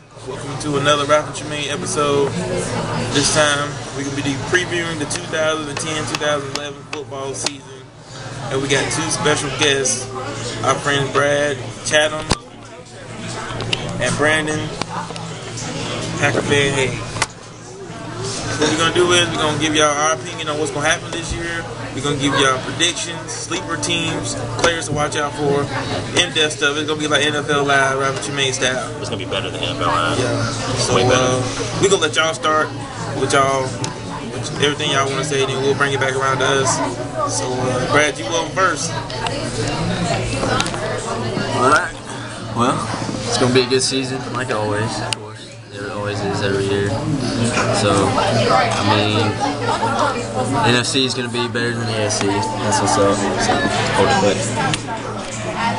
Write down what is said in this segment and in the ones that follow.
Welcome to another Ralph and Trimaine episode. This time we're going to be previewing the 2010-2011 football season. And we got two special guests, our friends Brad Chatham and Brandon Haag. What we're going to do is we're going to give y'all our opinion on what's going to happen this year. We're going to give y'all predictions, sleeper teams, players to watch out for, in-depth stuff. It's going to be like NFL Live, Ralph and Trimaine style. It's going to be better than NFL Live. Yeah. So we're going to let y'all start with everything y'all want to say, then we'll bring it back around to us. So, Brad, you go first. Alright. Well, it's going to be a good season, like always, of course. It always is every year. So, I mean, NFC is going to be better than the AFC. That's what's up. So, but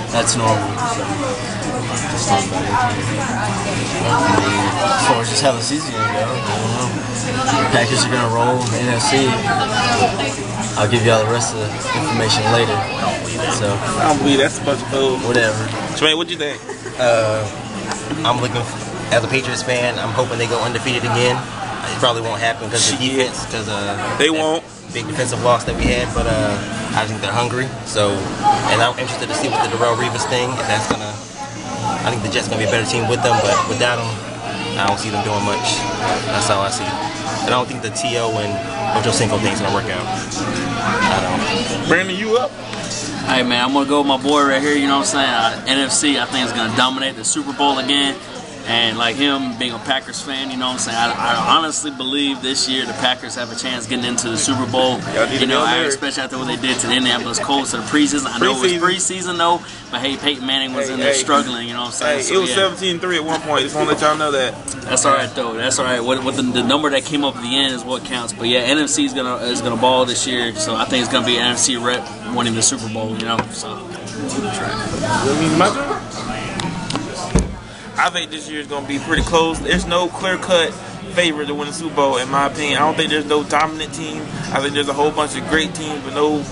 that's normal. So, just talk about it. I mean, as far as just how the season going to go, I don't know. The Packers are going to roll in the NFC. I'll give y'all the rest of the information later. So, I don't believe that's a bunch of bull. Whatever. Trimaine, what'd you think? I'm looking for, as a Patriots fan, I'm hoping they go undefeated again. It probably won't happen because of the defense, because they won't. Big defensive loss that we had, but I think they're hungry. So, and I'm interested to see what the Darrelle Revis thing, if that's gonna. I think the Jets gonna be a better team with them, but without them, I don't see them doing much. That's all I see. And I don't think the T.O. and Ocho Cinco thing's gonna work out. I don't. Brandon, you up? Hey man, I'm gonna go with my boy right here. You know what I'm saying? NFC, I think is gonna dominate the Super Bowl again. And like him, being a Packers fan, you know what I'm saying? I honestly believe this year the Packers have a chance getting into the Super Bowl. You know, especially after what they did to the Indianapolis Colts to the preseason. I know it was preseason though, but hey, Peyton Manning was in there struggling. You know what I'm saying? So, it was 17-3 at one point. Just want to let y'all know that. That's all right though. That's all right. What the number that came up at the end is what counts. But yeah, NFC is gonna ball this year. So I think it's gonna be an NFC rep winning the Super Bowl. You know, so. I think this year is going to be pretty close. There's no clear-cut favorite to win the Super Bowl, in my opinion. I don't think there's no dominant team. I think there's a whole bunch of great teams, but no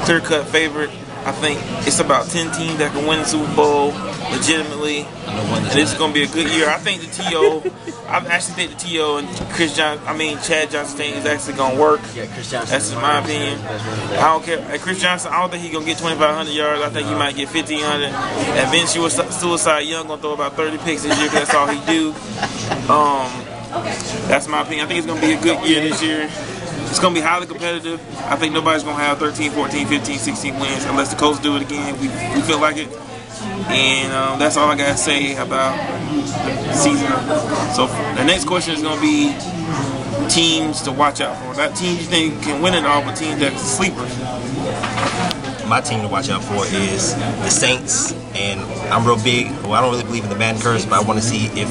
clear-cut favorite. I think it's about 10 teams that can win the Super Bowl legitimately. And this is going to be a good year. I think the T.O. I actually think the T.O. and Chad Johnson thing is actually going to work. Yeah, Chris Johnson. That's in my opinion. I don't care. Chris Johnson, I don't think he's going to get 2,500 yards. I think he might get 1,500. And Vince Suicide Young going to throw about 30 picks this year because that's all he do. That's my opinion. I think it's going to be a good year this year. It's going to be highly competitive. I think nobody's going to have 13, 14, 15, 16 wins unless the Colts do it again. We feel like it. And that's all I got to say about the season. So the next question is going to be teams to watch out for. Not teams you think can win it all, but teams that are sleepers. My team to watch out for is the Saints, and I'm real big. Well, I don't really believe in the Madden curse, but I want to see if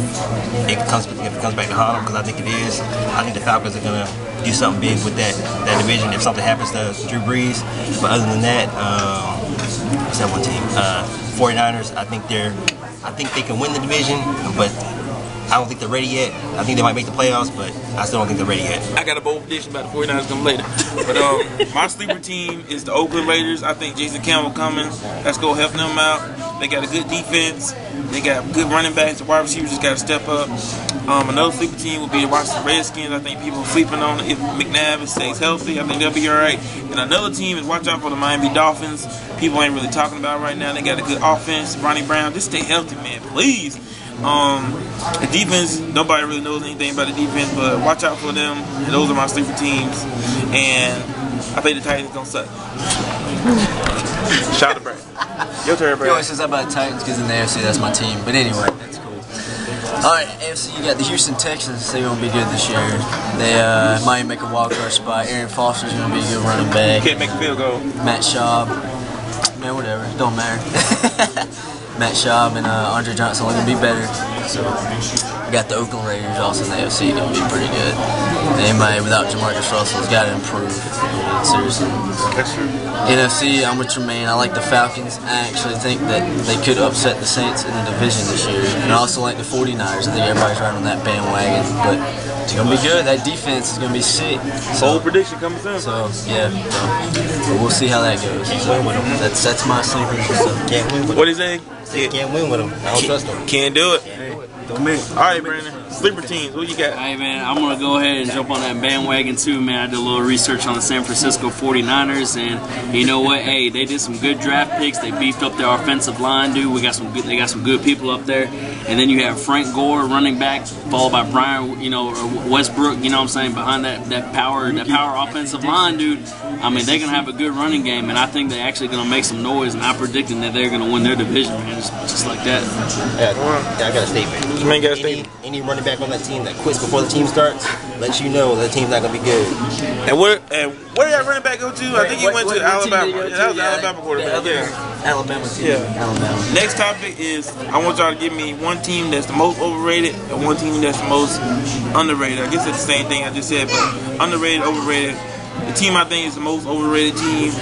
it comes back to haunt them, because I think it is. I think the Falcons are gonna do something big with that division if something happens to Drew Brees. But other than that, what's that one team? 49ers. I think they can win the division, but I don't think they're ready yet. I think they might make the playoffs, but I still don't think they're ready yet. I got a bold prediction about the 49ers coming later. But my sleeper team is the Oakland Raiders. I think Jason Campbell coming. Let's go help them out. They got a good defense. They got good running backs. The wide receivers just got to step up. Another sleeper team will be the Washington Redskins. I think people are sleeping on it. If McNabb stays healthy, I think they'll be all right. And another team is watch out for the Miami Dolphins. People ain't really talking about it right now. They got a good offense. Ronnie Brown, just stay healthy, man, please. The defense, nobody really knows anything about the defense, but watch out for them. And those are my sleeper teams. And I think the Titans don't suck. Shout out to Brad. Your turn, Brad. He always says that about the Titans because in the AFC that's my team. But anyway, that's cool. Alright, AFC, you got the Houston Texans. They're going to be good this year. They might make a wild card spot. Aaron Foster's going to be a good running back. Can't make a field goal. Matt Schaub. Man, whatever. Don't matter. Matt Schaub and Andre Johnson are going to be better. So, we got the Oakland Raiders also in the AFC. Going to be pretty good. Anybody without Jamarcus Russell has got to improve. Seriously. That's true. NFC, I'm with Trimaine. I like the Falcons. I actually think that they could upset the Saints in the division this year. And I also like the 49ers. I think everybody's right on that bandwagon. But it's going to be good. That defense is going to be sick. Bold prediction coming soon. So, yeah. But we'll see how that goes. So, that's my sleepers. So. What is it? Can't win with him. I don't trust him. Can't do it. Don't make. All right, Brandon. Sleeper teams. What you got? Hey, man, I'm going to go ahead and jump on that bandwagon, too, man. I did a little research on the San Francisco 49ers, and you know what? Hey, they did some good draft picks. They beefed up their offensive line, dude. They got some good people up there. And then you have Frank Gore, running back, followed by Brian, Westbrook, you know what I'm saying, behind that power offensive line, dude. I mean, they're going to have a good running game, and I think they're actually going to make some noise, and I'm predicting that they're going to win their division, man, just like that. Yeah, I got a statement. Jermaine got a statement. Any running back on that team that quits before the team starts lets you know that team's not going to be good. And where did that running back go to? I think he went to Alabama. That was Alabama quarterback. Alabama team. Yeah. Alabama. Next topic is I want y'all to give me one team that's the most overrated and one team that's the most underrated. I guess it's the same thing I just said, but underrated, overrated. The team I think is the most overrated team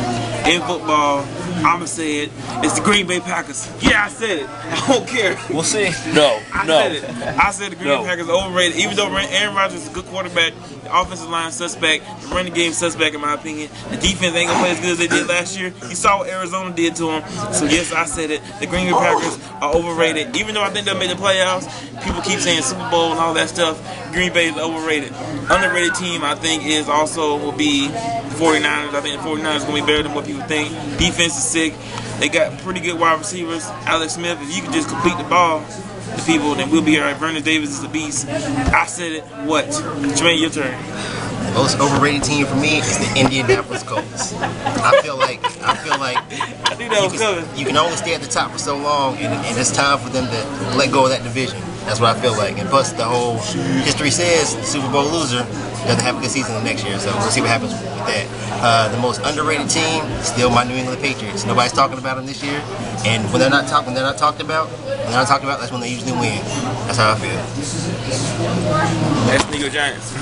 in football, I'ma say it, it's the Green Bay Packers. Yeah, I said it. I don't care. We'll see. I said it. I said the Green Bay Packers are overrated. Even though Aaron Rodgers is a good quarterback, the offensive line suspect, the running game suspect in my opinion. The defense ain't gonna play as good as they did last year. You saw what Arizona did to them. So yes, I said it. The Green Bay Packers are overrated. Even though I think they'll make the playoffs, people keep saying Super Bowl and all that stuff. Green Bay is overrated. Underrated team I think will be the 49ers. I think the 49ers are gonna be better than what people think. Defense is sick. They got pretty good wide receivers. Alex Smith, if you can just complete the ball to people, then we'll be all right. Vernon Davis is a beast. I said it. What? Trimaine, your turn. Most overrated team for me is the Indianapolis Colts. I feel like I knew that was coming. you can only stay at the top for so long, and it's time for them to let go of that division. That's what I feel like. And plus, the whole history says the Super Bowl loser doesn't have a good season the next year. So we'll see what happens with that. The most underrated team, still my New England Patriots. Nobody's talking about them this year, and when they're not talked about, that's when they usually win. That's how I feel. That's New York Giants.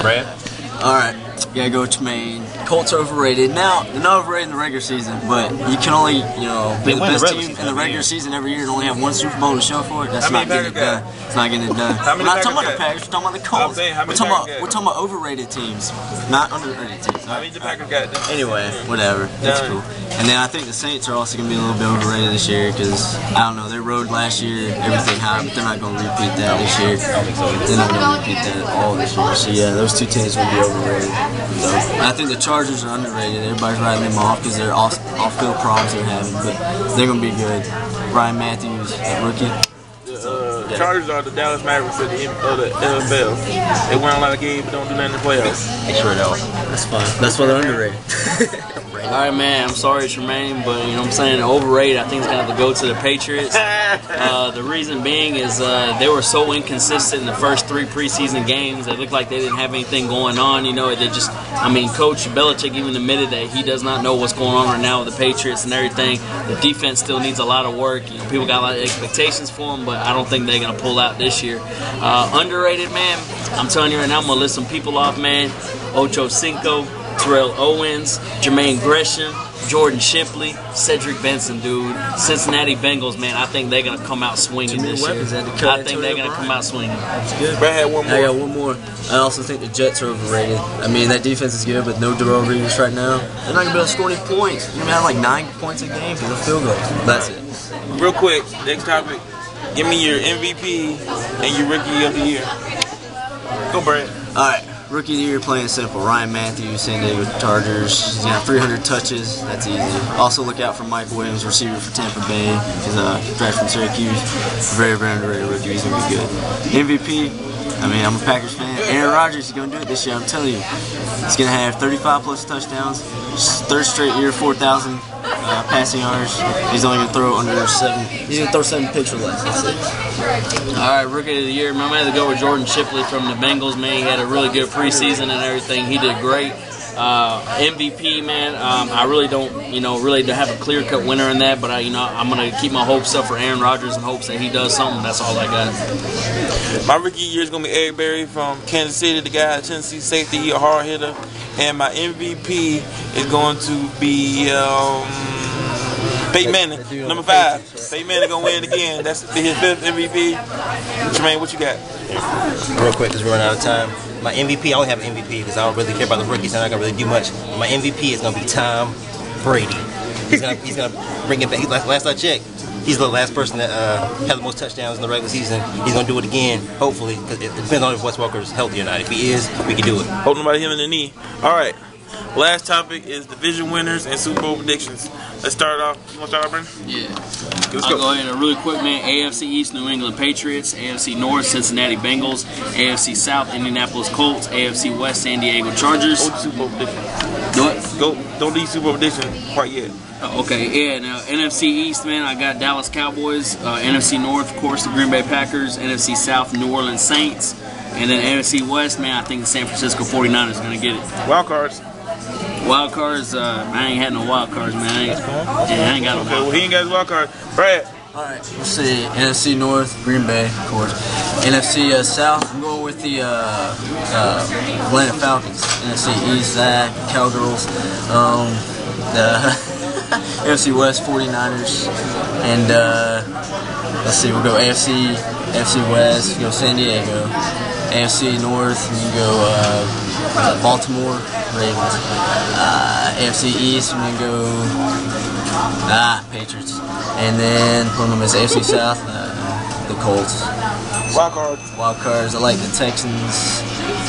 Brad? Alright, gotta go Trimaine. Colts are overrated. Now, they're not overrated in the regular season, but you can only, be the best team in the regular season every year and only have one Super Bowl to show for it. That's not getting it done. It's not getting it done. We're not talking about the Packers, we're talking about the Colts. We're talking about overrated teams, not underrated teams. I mean, the Packers got it. Anyway, whatever. That's cool. And then I think the Saints are also going to be a little bit overrated this year because, I don't know, they rode last year, everything high, but they're not going to repeat that this year. They're not going to repeat that at all this year. So, yeah, those two teams will be overrated. So, I think the Chargers are underrated. Everybody's writing them off because they're off-field problems they're having, but they're going to be good. Ryan Matthews, that rookie. Chargers are the Dallas Mavericks of the NFL. They win a lot of games but don't do nothing in the playoffs. They sure don't. That's fine. That's why they're underrated. All right, man, I'm sorry, Trimaine, but you know what I'm saying, overrated, I think it's going to have to go to the Patriots. The reason being is they were so inconsistent in the first 3 preseason games. It looked like they didn't have anything going on. Coach Belichick even admitted that he does not know what's going on right now with the Patriots and everything. The defense still needs a lot of work. People got a lot of expectations for them, but I don't think they're going to pull out this year. Underrated, man, I'm telling you right now, I'm going to list some people off, man. Ocho Cinco, Terrell Owens, Jermaine Gresham, Jordan Shipley, Cedric Benson, dude. Cincinnati Bengals, man, I think they're going to come out swinging this year. I think they're going to come out swinging. Brad had one more. I got one more. I also think the Jets are overrated. I mean, that defense is good, but no Darrell Reeves right now. They're not going to be able to score any points. You're going to have like 9 points a game for the field goals. That's it. Real quick, next topic. Give me your MVP and your Rookie of the Year. Go, Brad. All right. Rookie of the Year, playing simple. Ryan Matthews, San Diego Chargers. He's going to have 300 touches. That's easy. Also look out for Mike Williams, receiver for Tampa Bay. He's drafted from Syracuse. Very, very underrated rookie. He's going to be good. MVP, I'm a Packers fan. Aaron Rodgers is going to do it this year, I'm telling you. He's going to have 35-plus touchdowns. Third straight year, 4,000 passing yards. He's only going to throw under 7. He's going to throw 7 picks or less. That's it. All right, Rookie of the Year. I'm going to have to go with Jordan Shipley from the Bengals, man. He had a really good preseason and everything. He did great. MVP, man, I really don't have a clear-cut winner in that, but I'm going to keep my hopes up for Aaron Rodgers in hopes that he does something. That's all I got. My rookie year is going to be Eric Berry from Kansas City, the guy at Tennessee safety. He a hard hitter. And my MVP is going to be Peyton Manning, number 5. Peyton Manning going to win again. That's his 5th MVP. Jermaine, what you got? Real quick, because we're running out of time. My MVP, I only have an MVP because I don't really care about the rookies. I'm not going to really do much. My MVP is going to be Tom Brady. He's gonna bring it back. Last I checked, he's the last person that had the most touchdowns in the regular season. He's gonna do it again, hopefully. Because it depends on if Wes Welker is healthy or not. If he is, we can do it. Hope nobody hit him in the knee. All right. Last topic is division winners and Super Bowl predictions. Let's start off. You want to start off, Brandon? Yeah. Let's I'll go. go ahead and really quick, man. AFC East, New England Patriots. AFC North, Cincinnati Bengals. AFC South, Indianapolis Colts. AFC West, San Diego Chargers. Go to Super Bowl prediction. What? Go. Don't do Super Bowl prediction quite yet. Okay, yeah. Now, NFC East, man, I got Dallas Cowboys. NFC North, of course, the Green Bay Packers. NFC South, New Orleans Saints. And then NFC West, man, I think the San Francisco 49ers are going to get it. Wild cards. Wild cards, I ain't had no wild cards, man. I ain't got no Okay, wild well, he ain't got his wild card. Brad. All right, let's see. NFC North, Green Bay, of course. NFC South, I'm going with the Atlanta Falcons. NFC East, Zach, Cowgirls. The NFC West, 49ers. And let's see, we'll go AFC West, we'll go San Diego. AFC North, we can go Baltimore Ravens. AFC East, we're gonna go Patriots. And then one of them is AFC South, the Colts. Wild cards. Wild cards, I like the Texans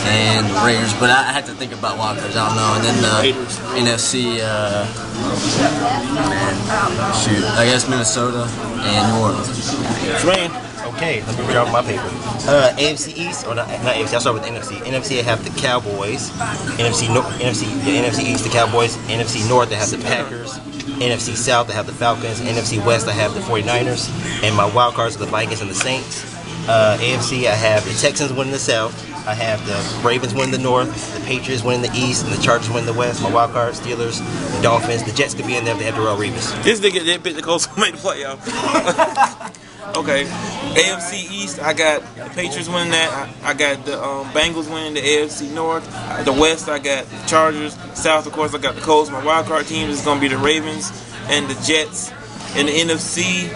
and the Raiders, but I have to think about wild cards. I don't know. And then the NFC, shoot, I guess Minnesota and New Orleans. Trimaine. Okay, let me read off my paper. AFC East, or not AFC, I'll start with NFC. NFC, I have the Cowboys. NFC East, the Cowboys. NFC North, I have the Packers. NFC South, I have the Falcons. NFC West, I have the 49ers. And my wild cards are the Vikings and the Saints. AFC, I have the Texans winning the South. I have the Ravens winning the North, the Patriots winning the East, and the Chargers winning the West. My wild card, Steelers, the Dolphins. The Jets could be in there if they have Darrelle Revis. This nigga did pick the Colts to make the playoff. Okay, AFC East, I got the Patriots winning that. I got the Bengals winning the AFC North. The West, I got the Chargers. South, of course, I got the Colts. My wild card team is going to be the Ravens and the Jets. In the NFC,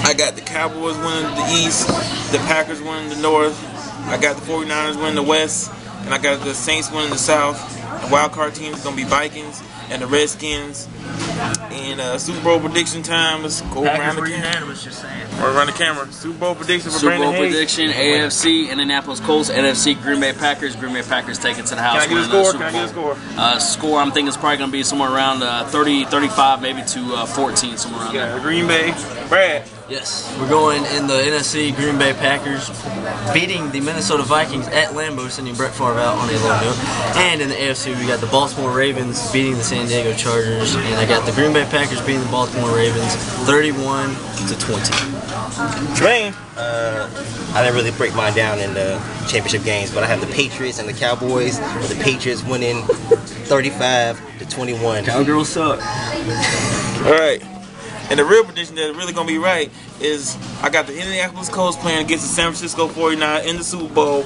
I got the Cowboys winning the East, the Packers winning the North. I got the 49ers winning the West, and I got the Saints winning the South. The wild card team is going to be Vikings and the Redskins. And Super Bowl prediction time. Let's go around the camera. Or around the camera. Super Bowl prediction for Brandon Haag. Super Bowl prediction, AFC, Indianapolis Colts, NFC, Green Bay Packers. Green Bay Packers take it to the house. Can I get a score? Can I get a score? Score, I'm thinking it's probably going to be somewhere around 30, 35, maybe to 14, somewhere around there. Green Bay. Brad. Yes, we're going in the NFC, Green Bay Packers beating the Minnesota Vikings at Lambeau, sending Brett Favre out on a low note. And in the AFC, we got the Baltimore Ravens beating the San Diego Chargers, and I got the Green Bay Packers beating the Baltimore Ravens 31-20. Trimaine. I didn't really break mine down in the championship games, but I have the Patriots and the Cowboys, with the Patriots winning 35-21. Cowgirls suck. All right. And the real prediction that's really going to be right is I got the Indianapolis Colts playing against the San Francisco 49ers in the Super Bowl.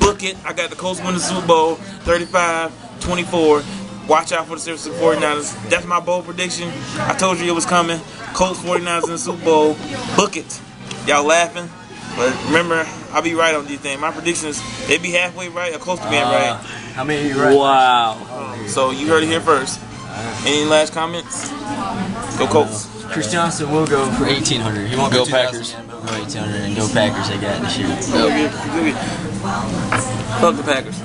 Book it. I got the Colts winning the Super Bowl 35-24. Watch out for the San Francisco 49ers. That's my bold prediction. I told you it was coming. Colts 49ers in the Super Bowl. Book it. Y'all laughing? But remember, I'll be right on these things. My predictions, they be halfway right or close to being right. How many are you right? Wow. So you heard it here first. Any last comments? Go Colts. Chris Johnson will go for 1,800. He won't Go go Packers. 2,000 again, but he'll go 1,800 and go Packers. They got it this year. Good. Fuck the Packers.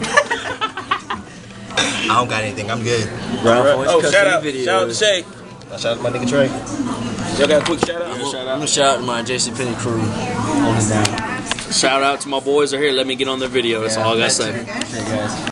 I don't got anything. I'm good. Oh, shout out to Shay. Shout out to my nigga Trey. Y'all got a quick shout out? I'm gonna shout out to my JCPenney crew. Hold it down. Shout out to my boys are here. Let me get on their video. That's all I got to say. Hey guys.